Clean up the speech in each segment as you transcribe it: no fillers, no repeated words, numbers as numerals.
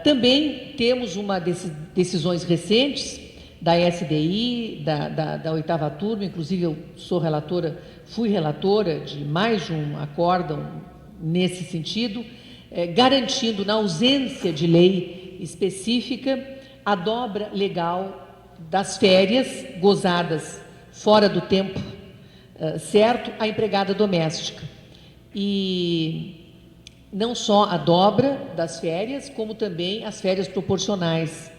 Também temos decisões recentes da SDI, da oitava turma, inclusive eu fui relatora de mais de um acórdão nesse sentido, garantindo, na ausência de lei específica, a dobra legal das férias gozadas fora do tempo certo à empregada doméstica. E não só a dobra das férias, como também as férias proporcionais.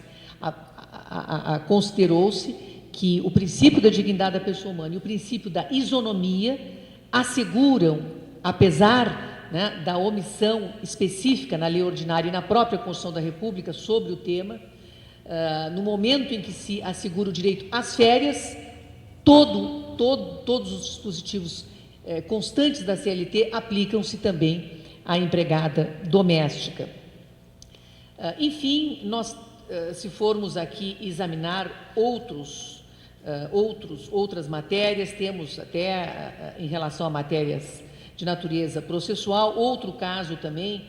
Considerou-se que o princípio da dignidade da pessoa humana e o princípio da isonomia asseguram, apesar, né, da omissão específica na lei ordinária e na própria Constituição da República sobre o tema, no momento em que se assegura o direito às férias, todos os dispositivos constantes da CLT aplicam-se também à empregada doméstica. Enfim, se formos aqui examinar outras matérias, temos até, em relação a matérias de natureza processual, outro caso também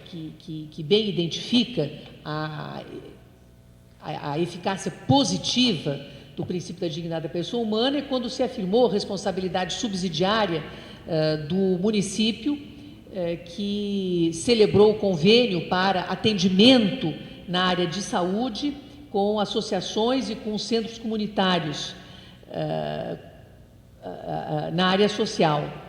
que bem identifica a eficácia positiva do princípio da dignidade da pessoa humana, é quando se afirmou responsabilidade subsidiária do município, que celebrou o convênio para atendimento na área de saúde com associações e com centros comunitários na área social,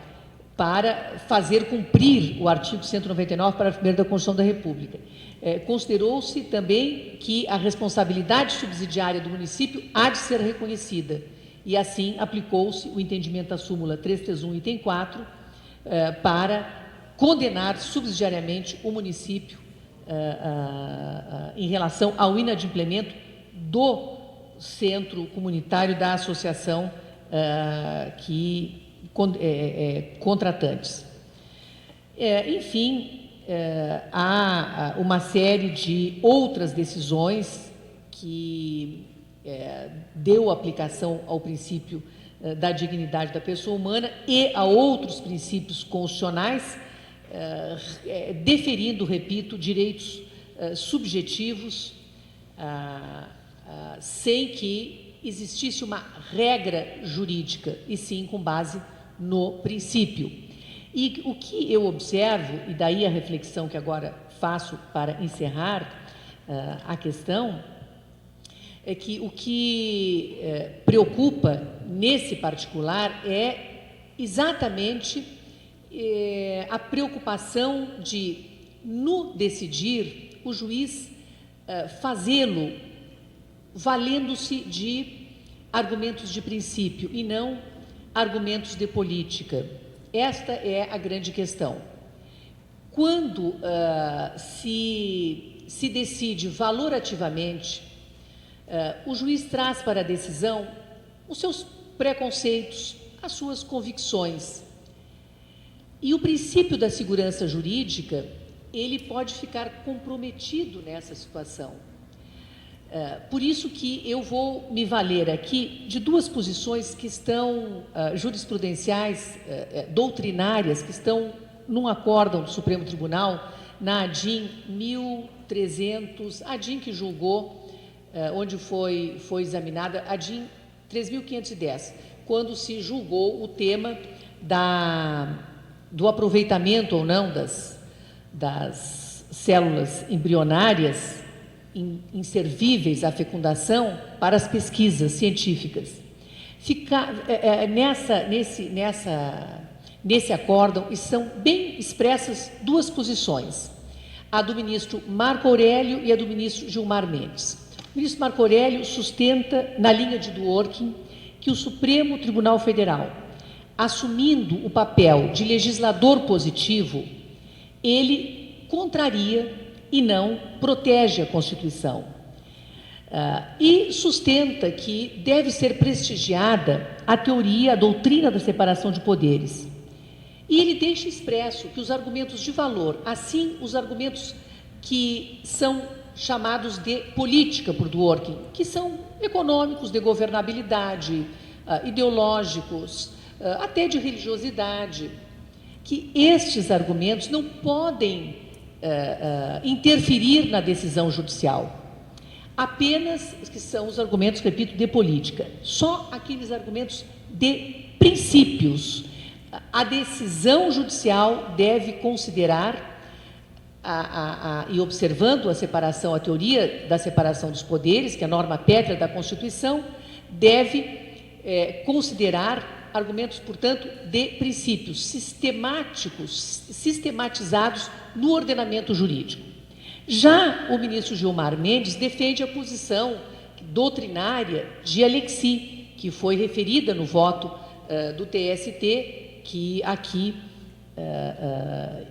para fazer cumprir o artigo 199, parágrafo 1º da Constituição da República. Considerou-se também que a responsabilidade subsidiária do município há de ser reconhecida, e assim aplicou-se o entendimento da súmula 331, item 4, para condenar subsidiariamente o município em relação ao inadimplemento do centro comunitário da associação contratantes. Enfim, há uma série de outras decisões que deu aplicação ao princípio da dignidade da pessoa humana e a outros princípios constitucionais, deferindo, repito, direitos subjetivos, sem que existisse uma regra jurídica, e sim com base no princípio. E o que eu observo, e daí a reflexão que agora faço para encerrar a questão, é que o que preocupa nesse particular é exatamente a preocupação de, no decidir, o juiz fazê-lo valendo-se de argumentos de princípio e não argumentos de política. Esta é a grande questão. Quando se decide valorativamente, o juiz traz para a decisão os seus preconceitos, as suas convicções. E o princípio da segurança jurídica, ele pode ficar comprometido nessa situação. Por isso que eu vou me valer aqui de duas posições que estão jurisprudenciais, doutrinárias, que estão num acórdão do Supremo Tribunal, na ADIM 1300, ADIM que julgou, onde foi examinada, ADIM 3510, quando se julgou o tema do aproveitamento ou não das células embrionárias inservíveis à fecundação para as pesquisas científicas. Nesse acórdão estão bem expressas duas posições, a do ministro Marco Aurélio e a do ministro Gilmar Mendes. O ministro Marco Aurélio sustenta, na linha de Dworkin, que o Supremo Tribunal Federal, assumindo o papel de legislador positivo, ele contraria e não protege a Constituição. E sustenta que deve ser prestigiada a teoria, a doutrina da separação de poderes. E ele deixa expresso que os argumentos de valor, assim os argumentos que são chamados de política por Dworkin, que são econômicos, de governabilidade, ideológicos, até de religiosidade, que estes argumentos não podem interferir na decisão judicial. Apenas, que são os argumentos, repito, de política. Só aqueles argumentos de princípios. A decisão judicial deve considerar, e observando a teoria da separação dos poderes, que é a norma pétrea da Constituição, deve considerar argumentos, portanto, de princípios sistematizados no ordenamento jurídico. Já o ministro Gilmar Mendes defende a posição doutrinária de Alexis, que foi referida no voto do TST, que aqui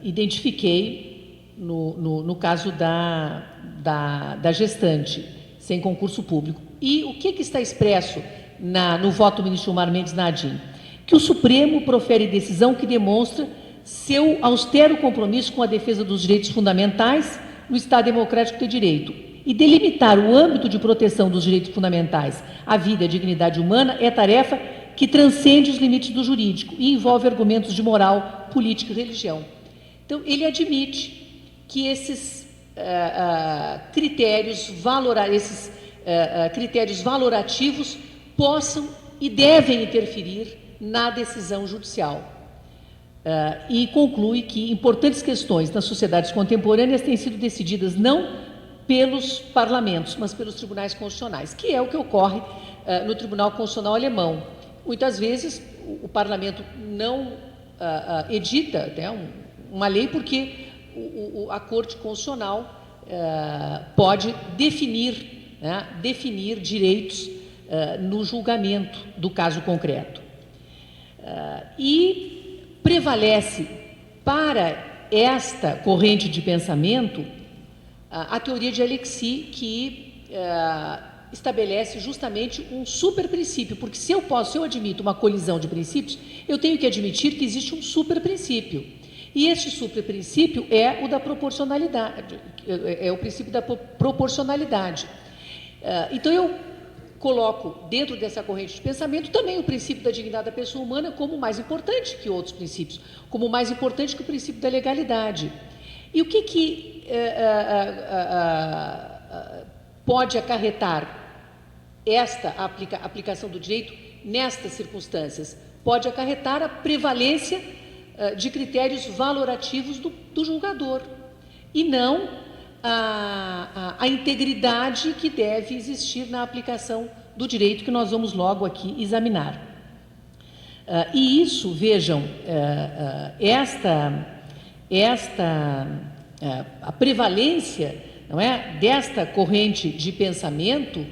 identifiquei no caso da gestante, sem concurso público. E o que está expresso no voto do ministro Gilmar Mendes na ADIM? Que o Supremo profere decisão que demonstra seu austero compromisso com a defesa dos direitos fundamentais no Estado Democrático de Direito. E delimitar o âmbito de proteção dos direitos fundamentais à vida e à dignidade humana é tarefa que transcende os limites do jurídico e envolve argumentos de moral, política e religião. Então, ele admite que esses critérios valorativos possam e devem interferir na decisão judicial. E conclui que importantes questões nas sociedades contemporâneas têm sido decididas não pelos parlamentos, mas pelos tribunais constitucionais, que é o que ocorre no Tribunal Constitucional alemão. Muitas vezes o parlamento não edita, né, uma lei porque a Corte Constitucional pode definir direitos no julgamento do caso concreto. E prevalece para esta corrente de pensamento a teoria de Alexis, que estabelece justamente um superprincípio, porque se eu admito uma colisão de princípios, eu tenho que admitir que existe um superprincípio. E este superprincípio é o da proporcionalidade, é o princípio da proporcionalidade. Então, eu coloco dentro dessa corrente de pensamento também o princípio da dignidade da pessoa humana como mais importante que outros princípios, como mais importante que o princípio da legalidade. E o que pode acarretar esta aplicação do direito nestas circunstâncias? Pode acarretar a prevalência de critérios valorativos do julgador, e não a integridade que deve existir na aplicação do direito, que nós vamos logo aqui examinar. E isso, vejam, a prevalência, não é, desta corrente de pensamento,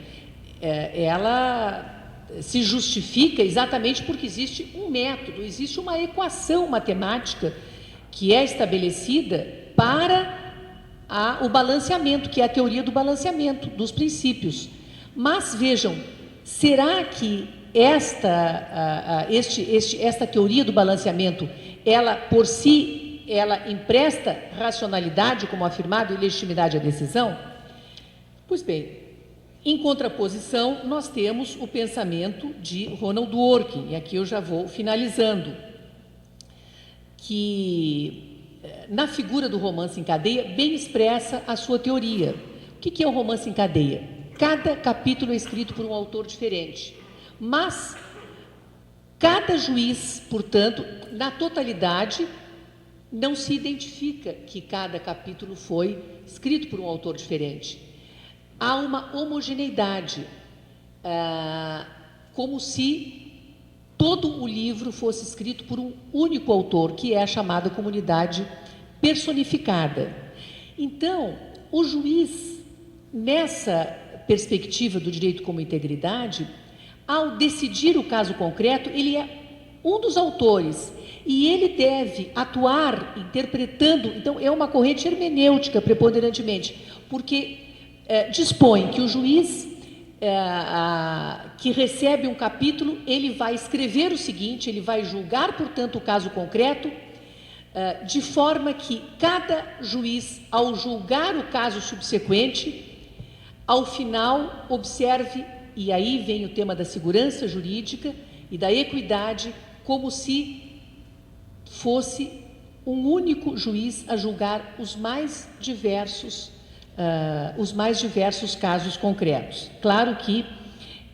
ela se justifica exatamente porque existe um método, existe uma equação matemática que é estabelecida para o balanceamento, que é a teoria do balanceamento dos princípios. Mas, vejam, será que esta teoria do balanceamento, ela, por si, ela empresta racionalidade, como afirmado, e legitimidade à decisão? Pois bem, em contraposição, nós temos o pensamento de Ronald Dworkin, e aqui eu já vou finalizando, que na figura do romance em cadeia, bem expressa a sua teoria. O que é o romance em cadeia? Cada capítulo é escrito por um autor diferente, mas cada juiz, portanto, na totalidade, não se identifica que cada capítulo foi escrito por um autor diferente. Há uma homogeneidade, como se todo o livro fosse escrito por um único autor, que é a chamada comunidade personificada. Então, o juiz, nessa perspectiva do direito como integridade, ao decidir o caso concreto, ele é um dos autores e ele deve atuar interpretando. Então, é uma corrente hermenêutica preponderantemente, porque dispõe que o juiz que recebe um capítulo, ele vai escrever o seguinte, ele vai julgar, portanto, o caso concreto, de forma que cada juiz, ao julgar o caso subsequente, ao final observe, e aí vem o tema da segurança jurídica e da equidade, como se fosse um único juiz a julgar os mais diversos casos concretos. Claro que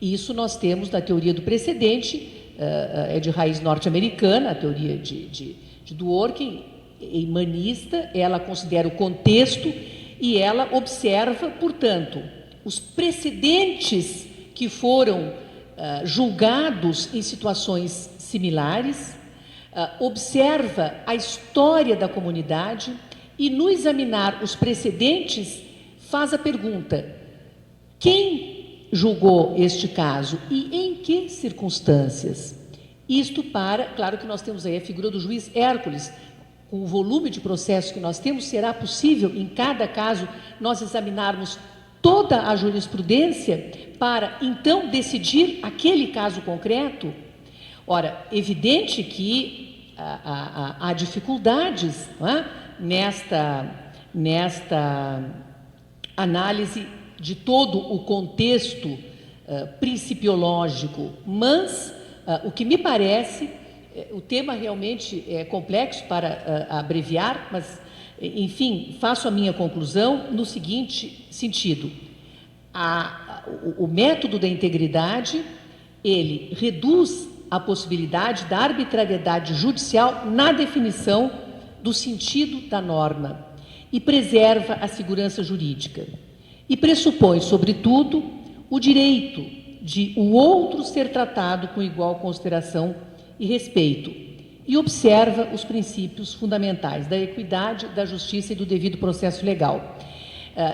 isso nós temos na teoria do precedente, é de raiz norte-americana, a teoria de Dworkin, humanista, ela considera o contexto e ela observa, portanto, os precedentes que foram julgados em situações similares, observa a história da comunidade e, no examinar os precedentes, faz a pergunta: quem julgou este caso e em que circunstâncias? Isto claro que nós temos aí a figura do juiz Hércules, com o volume de processos que nós temos, será possível, em cada caso, nós examinarmos toda a jurisprudência para, então, decidir aquele caso concreto? Ora, evidente que há dificuldades, não é? nesta análise de todo o contexto principiológico, mas o que me parece, o tema realmente é complexo para abreviar, mas, enfim, faço a minha conclusão no seguinte sentido: o método da integridade, ele reduz a possibilidade da arbitrariedade judicial na definição do sentido da norma e preserva a segurança jurídica. E pressupõe, sobretudo, o direito de o outro ser tratado com igual consideração e respeito, e observa os princípios fundamentais da equidade, da justiça e do devido processo legal.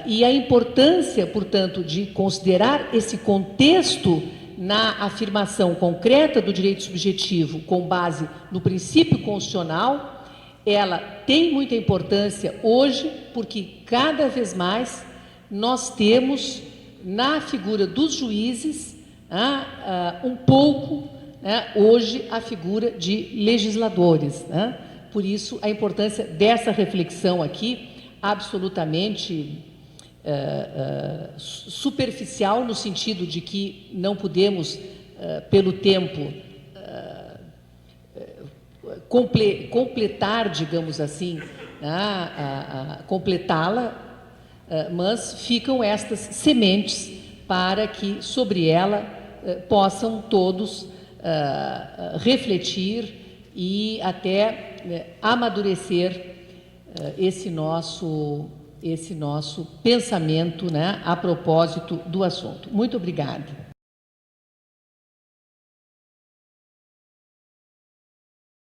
E a importância, portanto, de considerar esse contexto na afirmação concreta do direito subjetivo com base no princípio constitucional, ela tem muita importância hoje, porque cada vez mais nós temos na figura dos juízes um pouco, hoje, a figura de legisladores. Por isso, a importância dessa reflexão aqui, absolutamente superficial, no sentido de que não podemos, pelo tempo, completar, digamos assim, completá-la, mas ficam estas sementes para que sobre ela possam todos refletir e até amadurecer esse nosso pensamento, a propósito do assunto. Muito obrigada.